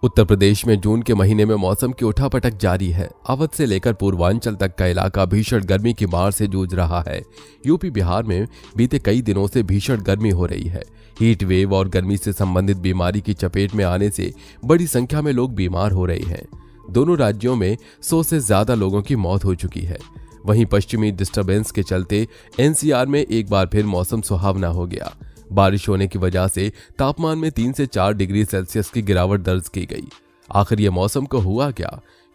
उत्तर प्रदेश में जून के महीने में मौसम की उठापटक जारी है। अवध से लेकर पूर्वांचल तक का इलाका भीषण गर्मी की मार से जूझ रहा है। यूपी बिहार में बीते कई दिनों से भीषण गर्मी हो रही है। हीट वेव और गर्मी से संबंधित बीमारी की चपेट में आने से बड़ी संख्या में लोग बीमार हो रहे हैं। दोनों राज्यों में 100 से ज्यादा लोगों की मौत हो चुकी है। वहीं पश्चिमी डिस्टर्बेंस के चलते एनसीआर में एक बार फिर मौसम सुहावना हो गया। बारिश होने की वजह से तापमान में 3 से 4 डिग्री सेल्सियस की गिरावट दर्ज की गई। आखिर ये मौसम को हुआ क्या?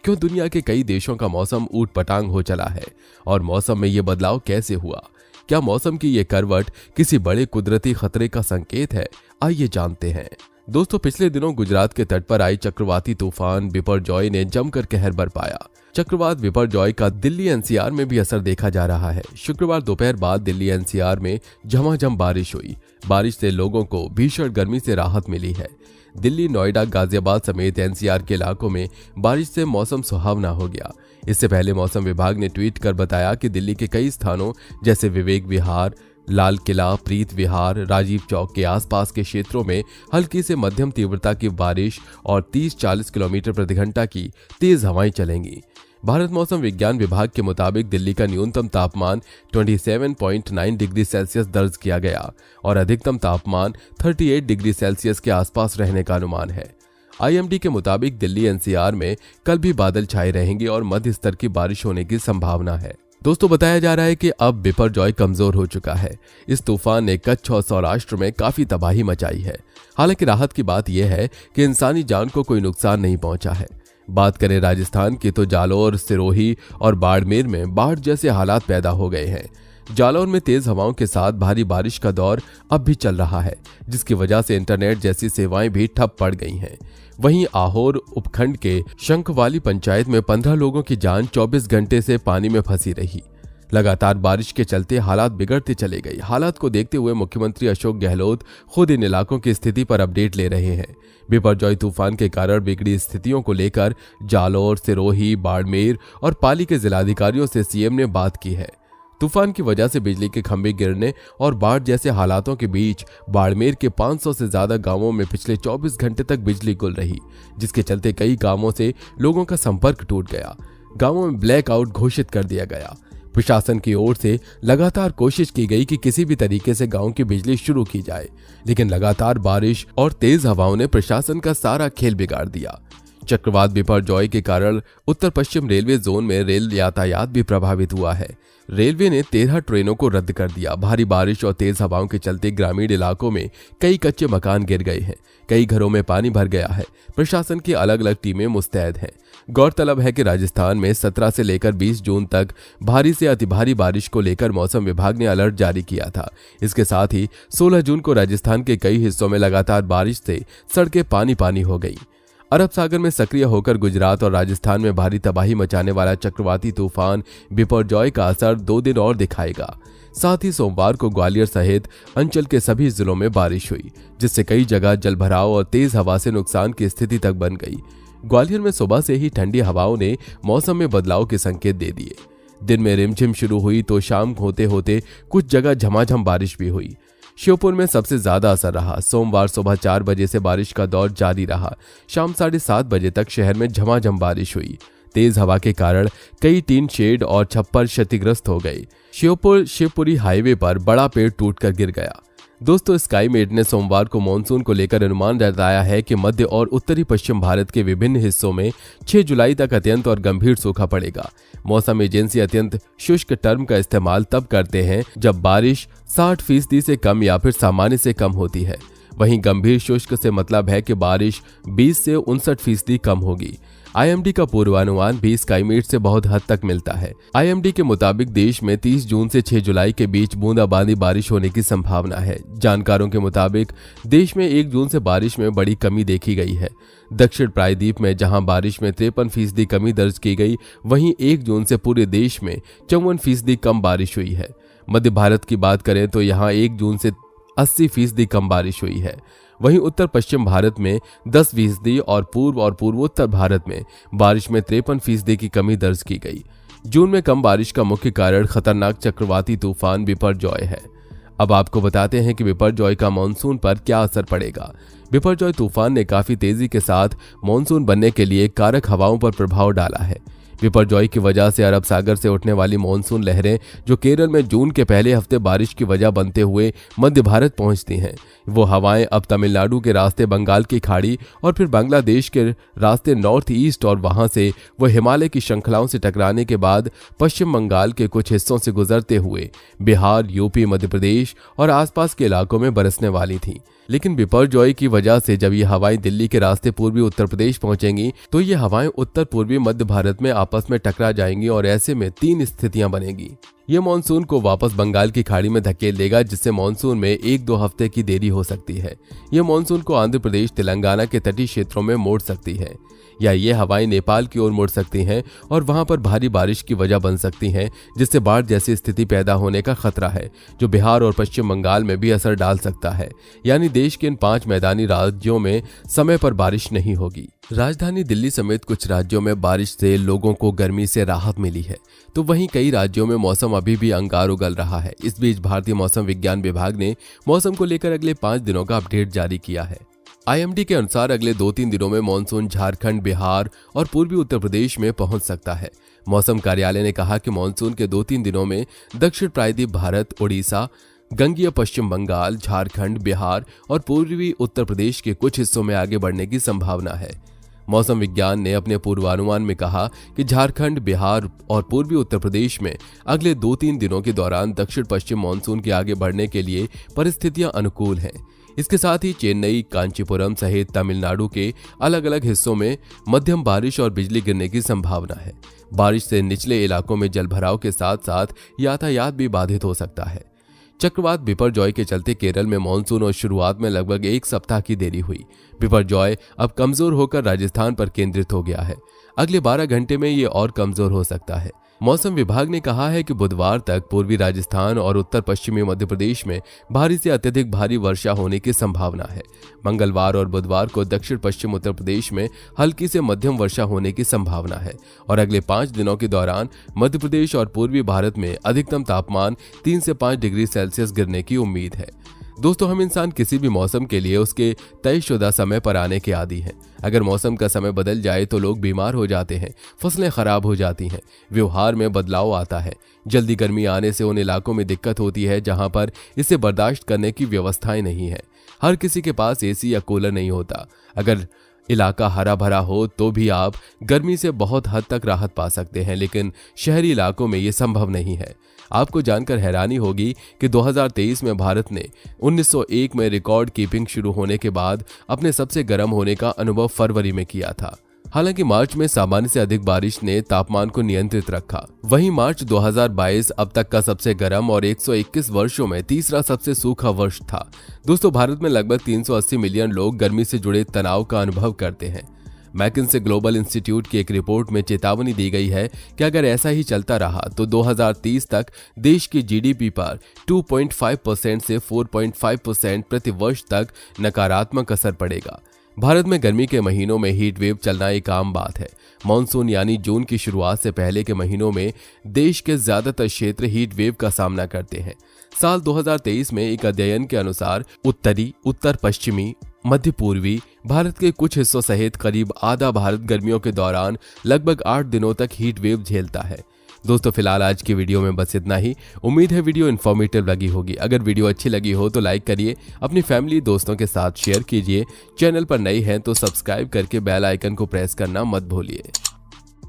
क्यों दुनिया के कई देशों का मौसम ऊट पटांग हो चला है और मौसम में ये बदलाव कैसे हुआ? क्या मौसम की ये करवट किसी बड़े कुदरती खतरे का संकेत है? आइए जानते हैं। दोस्तों, पिछले दिनों गुजरात के तट पर आई चक्रवाती तूफान बिपरजॉय ने जमकर कहर बरपाया। चक्रवात बिपरजॉय का दिल्ली एनसीआर में भी असर देखा जा रहा है। शुक्रवार दोपहर बाद दिल्ली एनसीआर में झमाझम बारिश हुई। बारिश से लोगों को भीषण गर्मी से राहत मिली है। दिल्ली, नोएडा, गाजियाबाद समेत एनसीआर के इलाकों में बारिश से मौसम सुहावना हो गया। इससे पहले मौसम विभाग ने ट्वीट कर बताया कि दिल्ली के कई स्थानों जैसे विवेक विहार, लाल किला, प्रीत विहार, राजीव चौक के आसपास के क्षेत्रों में हल्की से मध्यम तीव्रता की बारिश और 30-40 किलोमीटर प्रति घंटा की तेज हवाएं चलेंगी। भारत मौसम विज्ञान विभाग के मुताबिक दिल्ली का न्यूनतम तापमान 27.9 डिग्री सेल्सियस दर्ज किया गया और अधिकतम तापमान 38 डिग्री सेल्सियस के आसपास रहने का अनुमान है। आईएमडी के मुताबिक दिल्ली एनसीआर में कल भी बादल छाए रहेंगे और मध्य स्तर की बारिश होने की संभावना है। दोस्तों, बताया जा रहा है कि अब बिपरजॉय कमजोर हो चुका है। इस तूफान ने कच्छ और सौराष्ट्र में काफी तबाही मचाई है। हालांकि राहत की बात यह है कि इंसानी जान को कोई नुकसान नहीं पहुंचा है। बात करें राजस्थान की तो जालौर, सिरोही और बाड़मेर में बाढ़ जैसे हालात पैदा हो गए हैं। जालौर में तेज हवाओं के साथ भारी बारिश का दौर अब भी चल रहा है, जिसकी वजह से इंटरनेट जैसी सेवाएं भी ठप पड़ गई हैं। वहीं आहोर उपखंड के शंखवाली पंचायत में 15 लोगों की जान 24 घंटे से पानी में फंसी रही। लगातार बारिश के चलते हालात बिगड़ते चले गए। हालात को देखते हुए मुख्यमंत्री अशोक गहलोत खुद इन इलाकों की स्थिति पर अपडेट ले रहे हैं। बिपरजॉय तूफान के कारण बिगड़ी स्थितियों को लेकर जालौर, सिरोही, बाड़मेर और पाली के जिलाधिकारियों से सीएम ने बात की है। तूफान की वजह से बिजली के खंभे गिरने और बाढ़ जैसे हालातों के बीच बाड़मेर के 500 से ज्यादा गांवों में पिछले 24 घंटे तक बिजली गुल रही, जिसके चलते कई गांवों से लोगों का संपर्क टूट गया। गांवों में ब्लैकआउट घोषित कर दिया गया। प्रशासन की ओर से लगातार कोशिश की गई कि किसी भी तरीके से गांव की बिजली शुरू की जाए, लेकिन लगातार बारिश और तेज हवाओं ने प्रशासन का सारा खेल बिगाड़ दिया। चक्रवात बिपरजॉय के कारण उत्तर पश्चिम रेलवे जोन में रेल यातायात भी प्रभावित हुआ है। रेलवे ने 13 ट्रेनों को रद्द कर दिया। भारी बारिश और तेज हवाओं के चलते ग्रामीण इलाकों में कई कच्चे मकान गिर गए हैं। कई घरों में पानी भर गया है। प्रशासन की अलग अलग टीमें मुस्तैद हैं। गौरतलब है कि राजस्थान में 17 से लेकर 20 जून तक भारी से अति भारी बारिश को लेकर मौसम विभाग ने अलर्ट जारी किया था। इसके साथ ही 16 जून को राजस्थान के कई हिस्सों में लगातार बारिश से सड़कें पानी पानी हो गई। अरब सागर में सक्रिय होकर गुजरात और राजस्थान में भारी तबाही मचाने वाला चक्रवाती तूफान बिपरजॉय का असर 2 दिन और दिखाएगा। साथ ही सोमवार को ग्वालियर सहित अंचल के सभी जिलों में बारिश हुई, जिससे कई जगह जलभराव और तेज हवा से नुकसान की स्थिति तक बन गई। ग्वालियर में सुबह से ही ठंडी हवाओं ने मौसम में बदलाव के संकेत दे दिए। दिन में रिमझिम शुरू हुई तो शाम होते होते कुछ जगह झमाझम बारिश भी हुई। श्योपुर में सबसे ज्यादा असर रहा। सोमवार सुबह 4 बजे से बारिश का दौर जारी रहा। शाम 7:30 बजे तक शहर में झमाझम बारिश हुई। तेज हवा के कारण कई टीन शेड और छप्पर क्षतिग्रस्त हो गए। श्योपुर शिवपुरी हाईवे पर बड़ा पेड़ टूटकर गिर गया। दोस्तों, स्काईमेट ने सोमवार को मानसून को लेकर अनुमान जताया है कि मध्य और उत्तरी पश्चिम भारत के विभिन्न हिस्सों में 6 जुलाई तक अत्यंत और गंभीर सूखा पड़ेगा। मौसम एजेंसी अत्यंत शुष्क टर्म का इस्तेमाल तब करते हैं जब बारिश 60% से कम या फिर सामान्य से कम होती है। वहीं गंभीर शुष्क से मतलब है कि बारिश 20 से 59% कम होगी। आईएमडी का पूर्वानुमान भी स्काईमेट से बहुत हद तक मिलता है। आईएमडी के मुताबिक देश में 30 जून से 6 जुलाई के बीच बूंदाबांदी बारिश होने की संभावना है। जानकारों के मुताबिक देश में 1 जून से बारिश में बड़ी कमी देखी गई है। दक्षिण प्रायद्वीप में जहां बारिश में 53% कमी दर्ज की गई, वहीं 1 जून से पूरे देश में 54% कम बारिश हुई है। मध्य भारत की बात करें तो यहाँ 1 जून से 80% कम बारिश हुई है। वहीं उत्तर पश्चिम भारत में 10% और पूर्वोत्तर भारत में बारिश में 53% की कमी दर्ज की गई। जून में कम बारिश का मुख्य कारण खतरनाक चक्रवाती तूफान बिपरजॉय है। अब आपको बताते हैं कि बिपरजॉय का मानसून पर क्या असर पड़ेगा। बिपरजॉय तूफान ने काफी तेजी के साथ मानसून बनने के लिए कारक हवाओं पर प्रभाव डाला है। बिपरजॉय की वजह से अरब सागर से उठने वाली मानसून लहरें जो केरल में जून के पहले हफ्ते बारिश की वजह बनते हुए मध्य भारत पहुंचती हैं, वो हवाएं अब तमिलनाडु के रास्ते बंगाल की खाड़ी और फिर बांग्लादेश के रास्ते नॉर्थ ईस्ट और वहां से वो हिमालय की श्रृंखलाओं से टकराने के बाद पश्चिम बंगाल के कुछ हिस्सों से गुजरते हुए बिहार, यूपी, मध्य प्रदेश और आसपास के इलाकों में बरसने वाली थी। लेकिन बिपरजॉय की वजह से जब ये हवाएं दिल्ली के रास्ते पूर्वी उत्तर प्रदेश पहुंचेंगी तो ये हवाएं उत्तर पूर्वी मध्य भारत में आपस में टकरा जाएंगी और ऐसे में 3 स्थितियां बनेगी। ये मानसून को वापस बंगाल की खाड़ी में धकेल देगा, जिससे मानसून में 1-2 हफ्ते की देरी हो सकती है। ये मानसून को आंध्र प्रदेश, तेलंगाना के तटीय क्षेत्रों में मोड़ सकती है, या ये हवाएं नेपाल की ओर मुड़ सकती हैं और वहां पर भारी बारिश की वजह बन सकती हैं, जिससे बाढ़ जैसी स्थिति पैदा होने का खतरा है, जो बिहार और पश्चिम बंगाल में भी असर डाल सकता है। यानी देश के इन 5 मैदानी राज्यों में समय पर बारिश नहीं होगी। राजधानी दिल्ली समेत कुछ राज्यों में बारिश से लोगों को गर्मी से राहत मिली है, तो वहीं कई राज्यों में मौसम अभी भी अंगार उगल रहा है। इस बीच भारतीय मौसम विज्ञान विभाग ने मौसम को लेकर अगले 5 दिनों का अपडेट जारी किया है। IMD के अनुसार अगले 2-3 दिनों में मानसून झारखंड, बिहार और पूर्वी उत्तर प्रदेश में पहुंच सकता है। मौसम कार्यालय ने कहा कि मानसून के 2-3 दिनों में दक्षिण प्रायद्वीप भारत, उड़ीसा, गंगीय पश्चिम बंगाल, झारखंड, बिहार और पूर्वी उत्तर प्रदेश के कुछ हिस्सों में आगे बढ़ने की संभावना है। मौसम विज्ञान ने अपने पूर्वानुमान में कहा कि झारखंड, बिहार और पूर्वी उत्तर प्रदेश में अगले 2-3 दिनों के दौरान दक्षिण पश्चिम मानसून के आगे बढ़ने के लिए परिस्थितियां अनुकूल हैं। इसके साथ ही चेन्नई, कांचीपुरम सहित तमिलनाडु के अलग अलग हिस्सों में मध्यम बारिश और बिजली गिरने की संभावना है। बारिश से निचले इलाकों में जलभराव के साथ साथ यातायात भी बाधित हो सकता है। चक्रवात बिपरजॉय के चलते केरल में मानसून और शुरुआत में लगभग 1 सप्ताह की देरी हुई। बिपरजॉय अब कमजोर होकर राजस्थान पर केंद्रित हो गया है। अगले 12 घंटे में ये और कमजोर हो सकता है। मौसम विभाग ने कहा है कि बुधवार तक पूर्वी राजस्थान और उत्तर पश्चिमी मध्य प्रदेश में भारी से अत्यधिक भारी वर्षा होने की संभावना है। मंगलवार और बुधवार को दक्षिण पश्चिम उत्तर प्रदेश में हल्की से मध्यम वर्षा होने की संभावना है और अगले 5 दिनों के दौरान मध्य प्रदेश और पूर्वी भारत में अधिकतम तापमान 3 से 5 डिग्री सेल्सियस गिरने की उम्मीद है। दोस्तों, हम इंसान किसी भी मौसम के लिए उसके तयशुदा समय पर आने के आदी हैं। अगर मौसम का समय बदल जाए तो लोग बीमार हो जाते हैं, फसलें खराब हो जाती हैं, व्यवहार में बदलाव आता है। जल्दी गर्मी आने से उन इलाकों में दिक्कत होती है जहां पर इसे बर्दाश्त करने की व्यवस्थाएं नहीं है। हर किसी के पास AC या कूलर नहीं होता। अगर इलाका हरा भरा हो तो भी आप गर्मी से बहुत हद तक राहत पा सकते हैं, लेकिन शहरी इलाकों में ये संभव नहीं है। आपको जानकर हैरानी होगी कि 2023 में भारत ने 1901 में रिकॉर्ड कीपिंग शुरू होने के बाद अपने सबसे गर्म होने का अनुभव फरवरी में किया था। हालांकि मार्च में सामान्य से अधिक बारिश ने तापमान को नियंत्रित रखा। वहीं मार्च 2022 अब तक का सबसे गर्म और 121 वर्षों में तीसरा सबसे सूखा वर्ष था। दोस्तों, भारत में लगभग 380 मिलियन लोग गर्मी से जुड़े तनाव का अनुभव करते हैं। मैकिन्से ग्लोबल इंस्टीट्यूट की एक रिपोर्ट में चेतावनी दी गई है कि अगर ऐसा ही चलता रहा तो 2030 तक देश की GDP पर 2.5% से 4.5% प्रति वर्ष तक नकारात्मक असर पड़ेगा। भारत में गर्मी के महीनों में हीट वेव चलना एक आम बात है। मॉनसून यानी जून की शुरुआत से पहले के महीनों में देश के ज्यादातर क्षेत्र हीट वेव का सामना करते हैं। साल 2023 में एक अध्ययन के अनुसार उत्तरी, उत्तर पश्चिमी, मध्य पूर्वी भारत के कुछ हिस्सों सहित करीब आधा भारत गर्मियों के दौरान लगभग 8 दिनों तक हीट वेव झेलता है। दोस्तों, फिलहाल आज की वीडियो में बस इतना ही। उम्मीद है वीडियो इन्फॉर्मेटिव लगी होगी। अगर वीडियो अच्छी लगी हो तो लाइक करिए, अपनी फैमिली दोस्तों के साथ शेयर कीजिए। चैनल पर नए हैं तो सब्सक्राइब करके बेल आइकन को प्रेस करना मत भूलिए।